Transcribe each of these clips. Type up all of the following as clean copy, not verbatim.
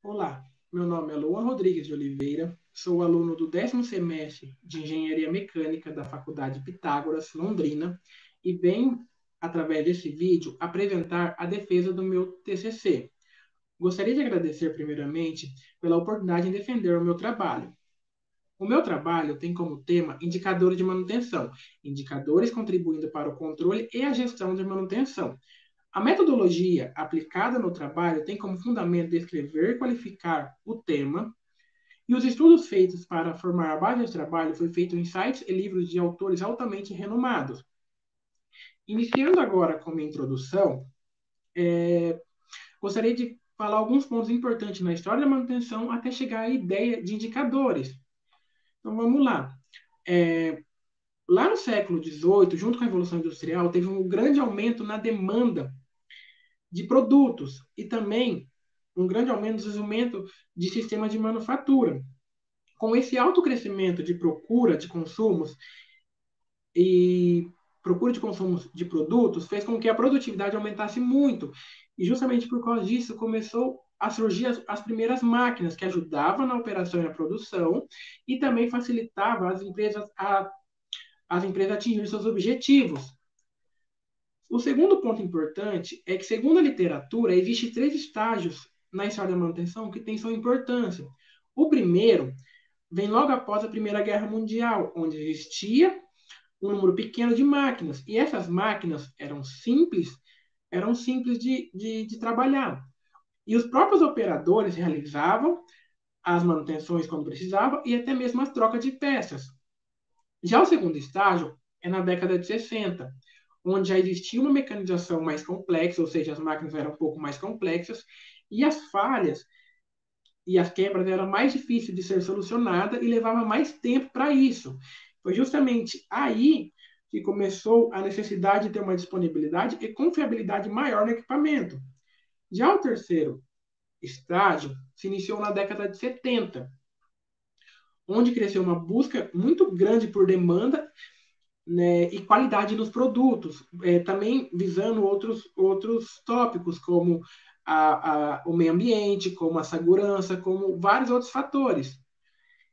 Olá, meu nome é Luan Rodrigues de Oliveira, sou aluno do 10º semestre de Engenharia Mecânica da Faculdade Pitágoras, Londrina, e venho, através desse vídeo, apresentar a defesa do meu TCC. Gostaria de agradecer, primeiramente, pela oportunidade em defender o meu trabalho. O meu trabalho tem como tema indicadores de manutenção, indicadores contribuindo para o controle e a gestão de manutenção. A metodologia aplicada no trabalho tem como fundamento descrever e qualificar o tema, e os estudos feitos para formar a base de trabalho foi feito em sites e livros de autores altamente renomados. Iniciando agora com a minha introdução, gostaria de falar alguns pontos importantes na história da manutenção até chegar à ideia de indicadores. Então vamos lá. Lá no século XVIII, junto com a Revolução Industrial, teve um grande aumento na demanda de produtos e também um grande aumento no desenvolvimento de sistemas de manufatura. Com esse alto crescimento de procura de consumos e procura de consumos de produtos, fez com que a produtividade aumentasse muito. E justamente por causa disso começou a surgir as primeiras máquinas que ajudavam na operação e na produção e também facilitava as empresas atingir seus objetivos. O segundo ponto importante é que, segundo a literatura, existem três estágios na história da manutenção que têm sua importância. O primeiro vem logo após a Primeira Guerra Mundial, onde existia um número pequeno de máquinas, e essas máquinas eram simples de trabalhar. E os próprios operadores realizavam as manutenções quando precisavam e até mesmo as trocas de peças. Já o segundo estágio é na década de 60, onde já existia uma mecanização mais complexa, ou seja, as máquinas eram um pouco mais complexas, e as falhas e as quebras eram mais difíceis de ser solucionadas e levava mais tempo para isso. Foi justamente aí que começou a necessidade de ter uma disponibilidade e confiabilidade maior no equipamento. Já o terceiro estágio se iniciou na década de 70, onde cresceu uma busca muito grande por demanda, né, e qualidade nos produtos, também visando outros tópicos, como o meio ambiente, como a segurança, como vários outros fatores.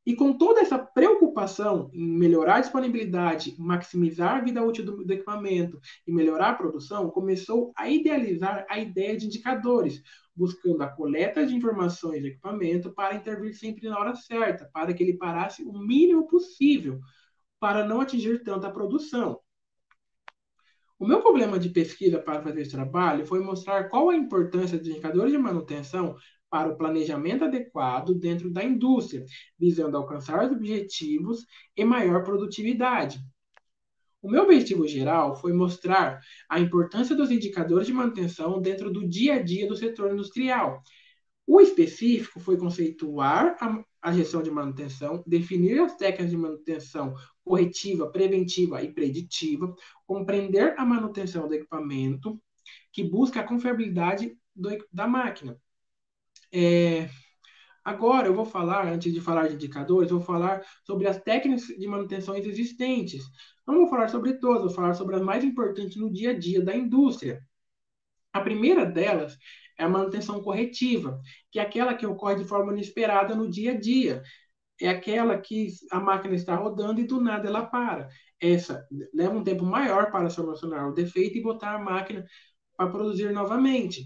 E com toda essa preocupação em melhorar a disponibilidade, maximizar a vida útil do equipamento e melhorar a produção, começou a idealizar a ideia de indicadores, buscando a coleta de informações do equipamento para intervir sempre na hora certa, para que ele parasse o mínimo possível, para não atingir tanta produção. O meu problema de pesquisa para fazer esse trabalho foi mostrar qual a importância dos indicadores de manutenção para o planejamento adequado dentro da indústria, visando alcançar os objetivos e maior produtividade. O meu objetivo geral foi mostrar a importância dos indicadores de manutenção dentro do dia a dia do setor industrial. O específico foi conceituar a gestão de manutenção, definir as técnicas de manutenção corretiva, preventiva e preditiva, compreender a manutenção do equipamento, que busca a confiabilidade da máquina. Agora eu vou falar, antes de falar de indicadores, eu vou falar sobre as técnicas de manutenção existentes. Não vou falar sobre todas, vou falar sobre as mais importantes no dia a dia da indústria. A primeira delas é a manutenção corretiva, que é aquela que ocorre de forma inesperada no dia a dia. É aquela que a máquina está rodando e do nada ela para. Essa leva um tempo maior para solucionar o defeito e botar a máquina para produzir novamente.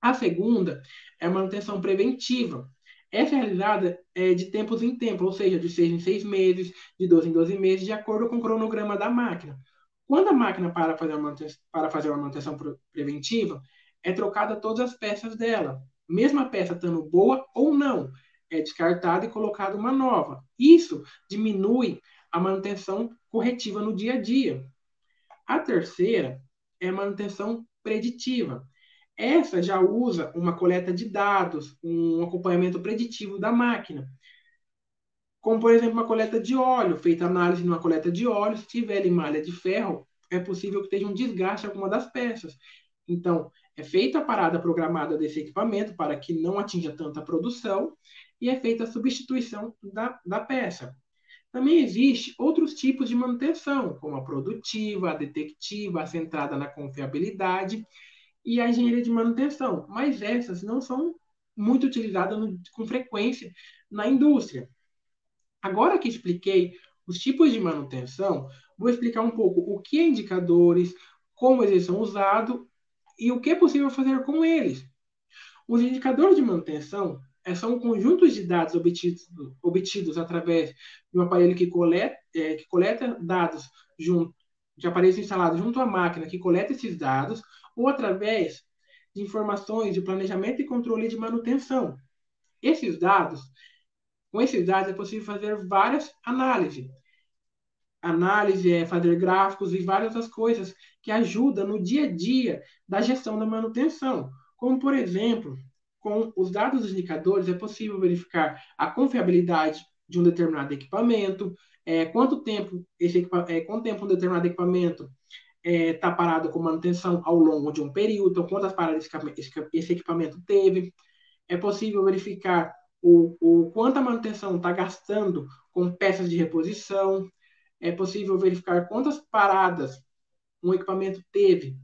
A segunda é a manutenção preventiva. Essa é realizada de tempos em tempos, ou seja, de 6 em 6 meses, de 12 em 12 meses, de acordo com o cronograma da máquina. Quando a máquina para fazer uma manutenção preventiva, é trocada todas as peças dela. Mesmo a peça estando boa ou não, é descartada e colocada uma nova. Isso diminui a manutenção corretiva no dia a dia. A terceira é a manutenção preditiva. Essa já usa uma coleta de dados, um acompanhamento preditivo da máquina. Como, por exemplo, uma coleta de óleo, feita análise numa coleta de óleo, se tiver ali malha de ferro, é possível que esteja um desgaste em alguma das peças. Então, é feita a parada programada desse equipamento para que não atinja tanta produção e é feita a substituição da peça. Também existe outros tipos de manutenção, como a produtiva, a detectiva, a centrada na confiabilidade e a engenharia de manutenção, mas essas não são muito utilizada com frequência na indústria. Agora que expliquei os tipos de manutenção, vou explicar um pouco o que é indicadores, como eles são usados e o que é possível fazer com eles. Os indicadores de manutenção são conjuntos de dados obtidos através de um aparelho que coleta dados de aparelhos instalados junto à máquina que coleta esses dados, ou através de informações de planejamento e controle de manutenção. Esses dados, com esses dados é possível fazer várias análises. Análise é fazer gráficos e várias outras coisas que ajudam no dia a dia da gestão da manutenção. Como, por exemplo, com os dados dos indicadores é possível verificar a confiabilidade de um determinado equipamento, quanto tempo um determinado equipamento está parado com manutenção ao longo de um período, então, quantas paradas esse equipamento teve. É possível verificar o quanto a manutenção está gastando com peças de reposição. É possível verificar quantas paradas um equipamento teve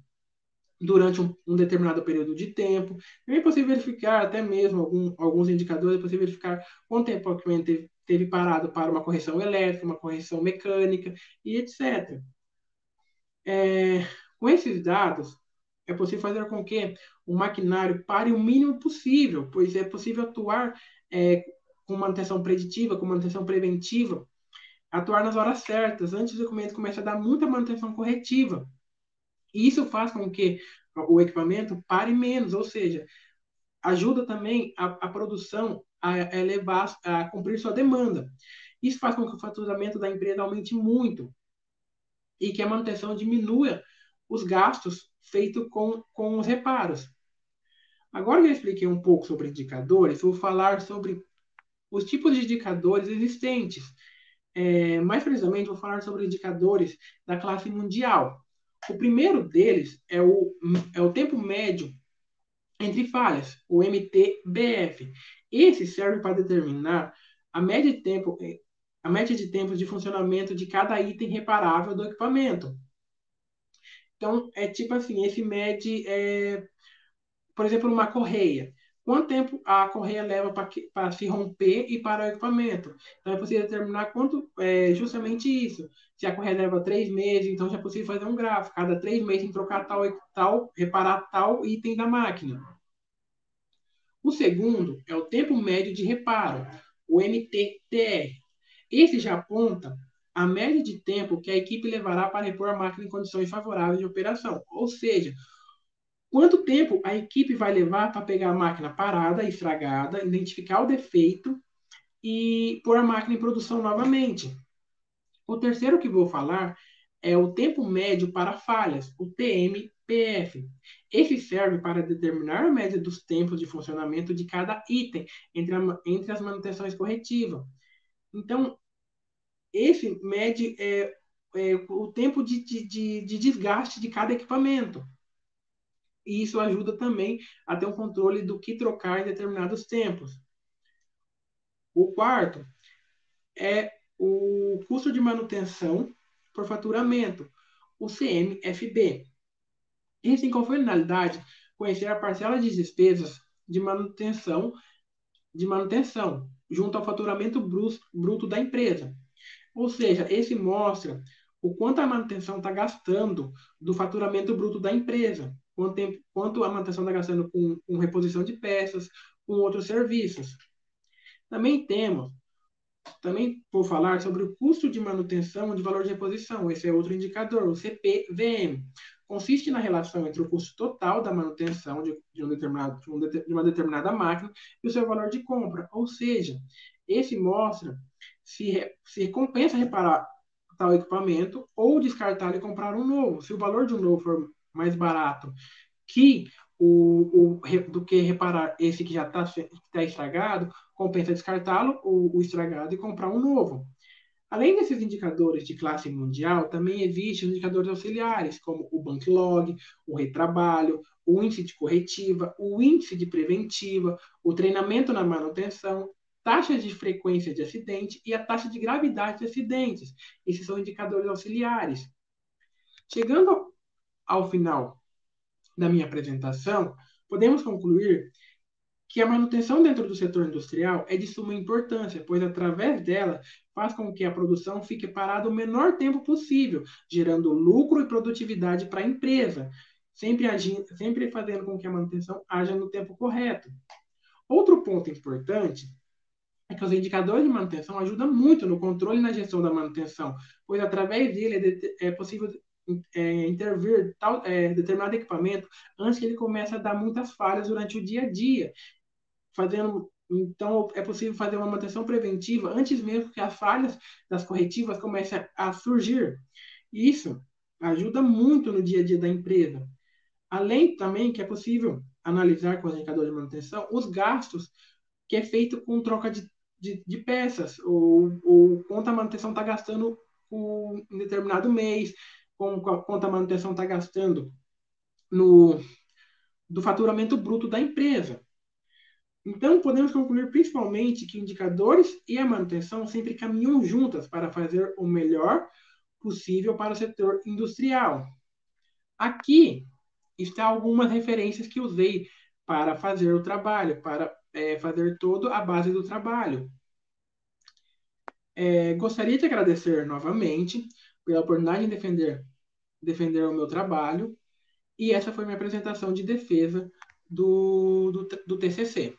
durante determinado período de tempo. Também é possível verificar, até mesmo alguns indicadores, é possível verificar quanto tempo o equipamento teve parado para uma correção elétrica, uma correção mecânica e etc. Com esses dados, é possível fazer com que o maquinário pare o mínimo possível, pois é possível atuar com manutenção preditiva, com manutenção preventiva, atuar nas horas certas, antes do equipamento comece a dar muita manutenção corretiva. E isso faz com que o equipamento pare menos, ou seja, ajuda também a produção a elevar, a cumprir sua demanda. Isso faz com que o faturamento da empresa aumente muito e que a manutenção diminua os gastos feitos com os reparos. Agora que eu expliquei um pouco sobre indicadores, vou falar sobre os tipos de indicadores existentes. Mais precisamente, vou falar sobre indicadores da classe mundial. O primeiro deles é o tempo médio entre falhas, o MTBF. Esse serve para determinar a média de tempos de funcionamento de cada item reparável do equipamento. Então, é tipo assim, esse mede, por exemplo, uma correia. Quanto tempo a correia leva para se romper e para o equipamento? Então, é possível determinar justamente isso. Se a correia leva 3 meses, então já é possível fazer um gráfico. Cada 3 meses tem que trocar reparar tal item da máquina. O segundo é o tempo médio de reparo, o MTTR. Esse já aponta a média de tempo que a equipe levará para repor a máquina em condições favoráveis de operação. Ou seja, quanto tempo a equipe vai levar para pegar a máquina parada, estragada, identificar o defeito e pôr a máquina em produção novamente. O terceiro que vou falar é o tempo médio para falhas, o TMPF. Esse serve para determinar a média dos tempos de funcionamento de cada item entre as manutenções corretivas. Então, esse mede o tempo de desgaste de cada equipamento. E isso ajuda também a ter um controle do que trocar em determinados tempos. O quarto é o custo de manutenção por faturamento, o CMFB. Isso tem como finalidade conhecer a parcela de despesas de manutenção junto ao faturamento bruto da empresa. Ou seja, esse mostra o quanto a manutenção está gastando do faturamento bruto da empresa, quanto a manutenção está gastando com reposição de peças, com outros serviços. Também vou falar sobre o custo de manutenção de valor de reposição. Esse é outro indicador, o CPVM. Consiste na relação entre o custo total da manutenção de uma determinada máquina e o seu valor de compra. Ou seja, esse mostra se compensa reparar tal equipamento ou descartar e comprar um novo. Se o valor de um novo for mais barato que do que reparar esse que já está estragado, compensa descartá-lo, o estragado, e comprar um novo. Além desses indicadores de classe mundial, também existem indicadores auxiliares, como o backlog, o retrabalho, o índice de corretiva, o índice de preventiva, o treinamento na manutenção, taxa de frequência de acidente e a taxa de gravidade de acidentes. Esses são indicadores auxiliares. Chegando ao final da minha apresentação, podemos concluir que a manutenção dentro do setor industrial é de suma importância, pois através dela faz com que a produção fique parada o menor tempo possível, gerando lucro e produtividade para a empresa, sempre fazendo com que a manutenção haja no tempo correto. Outro ponto importante é que os indicadores de manutenção ajudam muito no controle e na gestão da manutenção, pois através dele é possível intervir determinado equipamento antes que ele comece a dar muitas falhas durante o dia a dia, então é possível fazer uma manutenção preventiva antes mesmo que as falhas das corretivas comecem a surgir. Isso ajuda muito no dia a dia da empresa. Além também que é possível analisar com os indicadores de manutenção os gastos que é feito com troca de peças, ou quanto a manutenção está gastando em determinado mês, quanto a manutenção está gastando no, do faturamento bruto da empresa. Então, podemos concluir principalmente que indicadores e a manutenção sempre caminham juntas para fazer o melhor possível para o setor industrial. Aqui está algumas referências que usei para fazer o trabalho, para fazer toda a base do trabalho. Gostaria de agradecer novamente pela oportunidade de defender o meu trabalho, e essa foi minha apresentação de defesa do TCC.